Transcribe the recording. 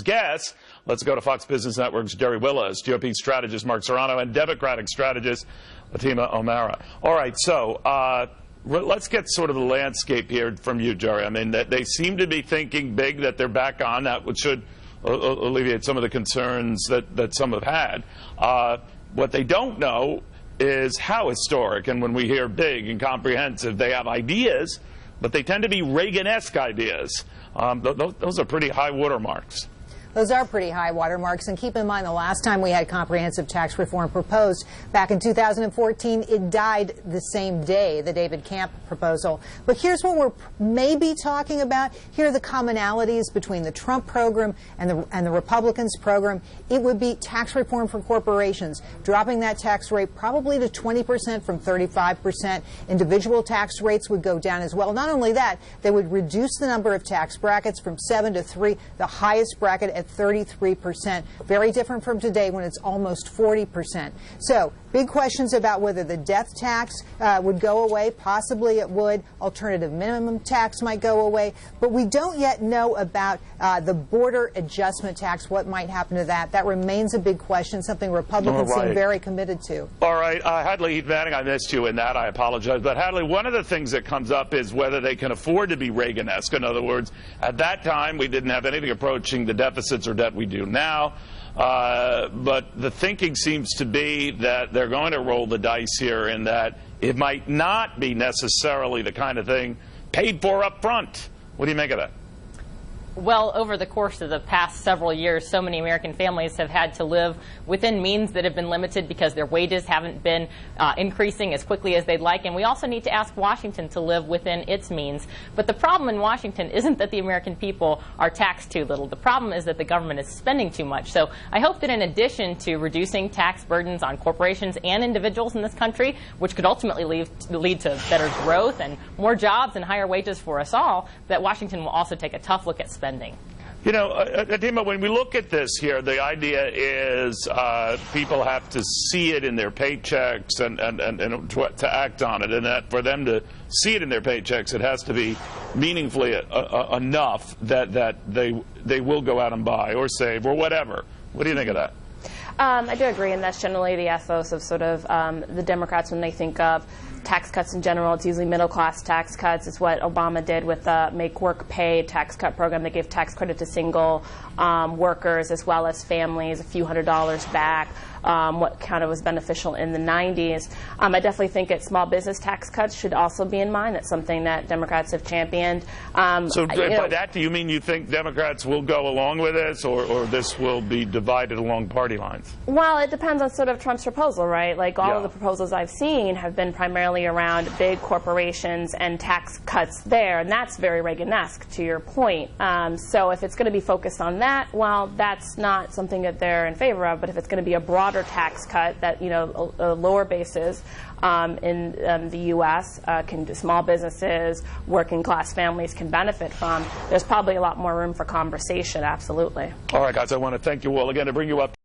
guests. Let's go to Fox Business Network's Jerry Willis, GOP strategist Mark Serrano, and Democratic strategist Fatima O'Mara. All right, so let's get sort of the landscape here from you, Jerry. I mean, they seem to be thinking big, that they're back on. That should alleviate some of the concerns that some have had. What they don't know is how historic, and when we hear big and comprehensive, they have ideas, but they tend to be Reagan-esque ideas. Those are pretty high watermarks. Those are pretty high watermarks, and keep in mind the last time we had comprehensive tax reform proposed, back in 2014, it died the same day, the David Camp proposal. But here's what we're maybe talking about. Here are the commonalities between the Trump program and the Republicans' program. It would be tax reform for corporations, dropping that tax rate probably to 20% from 35%. Individual tax rates would go down as well. Not only that, they would reduce the number of tax brackets from 7 to 3, the highest bracket at 33%. Very different from today when it's almost 40%. So big questions about whether the death tax would go away. Possibly it would. Alternative minimum tax might go away. But we don't yet know about the border adjustment tax, what might happen to that. That remains a big question, something Republicans seem very committed to. All right. Hadley Heath Manning, I missed you in that. I apologize. But Hadley, one of the things that comes up is whether they can afford to be Reagan-esque. In other words, at that time, we didn't have anything approaching the deficits or debt we do now. But the thinking seems to be that they're going to roll the dice here, in that it might not be necessarily the kind of thing paid for up front. What do you make of that? Well, over the course of the past several years, so many American families have had to live within means that have been limited because their wages haven't been increasing as quickly as they'd like. And we also need to ask Washington to live within its means. But the problem in Washington isn't that the American people are taxed too little. The problem is that the government is spending too much. So I hope that in addition to reducing tax burdens on corporations and individuals in this country, which could ultimately lead to better growth and more jobs and higher wages for us all, that Washington will also take a tough look at spending. You know, Fatima, when we look at this here, the idea is people have to see it in their paychecks and to act on it, and that for them to see it in their paychecks, it has to be meaningfully enough that they will go out and buy or save or whatever. What do you think of that? I do agree, and that's generally the ethos of sort of the Democrats when they think of tax cuts in general. It's usually middle-class tax cuts. It's what Obama did with the Make Work Pay tax cut program. They gave tax credit to single workers as well as families, a few $100s back, what kind of was beneficial in the 90s. I definitely think that small business tax cuts should also be in mind. That's something that Democrats have championed. So by that, do you mean you think Democrats will go along with this, or this will be divided along party lines? Well, it depends on sort of Trump's proposal, right? Like all of the proposals I've seen have been primarily around big corporations and tax cuts there, and that's very Reagan-esque, to your point. So if it's going to be focused on that, well, that's not something that they're in favor of. But if it's going to be a broader tax cut that, you know, lower bases in the U.S. Small businesses, working class families can benefit from, there's probably a lot more room for conversation, absolutely. All right, guys, I want to thank you all again to bring you up.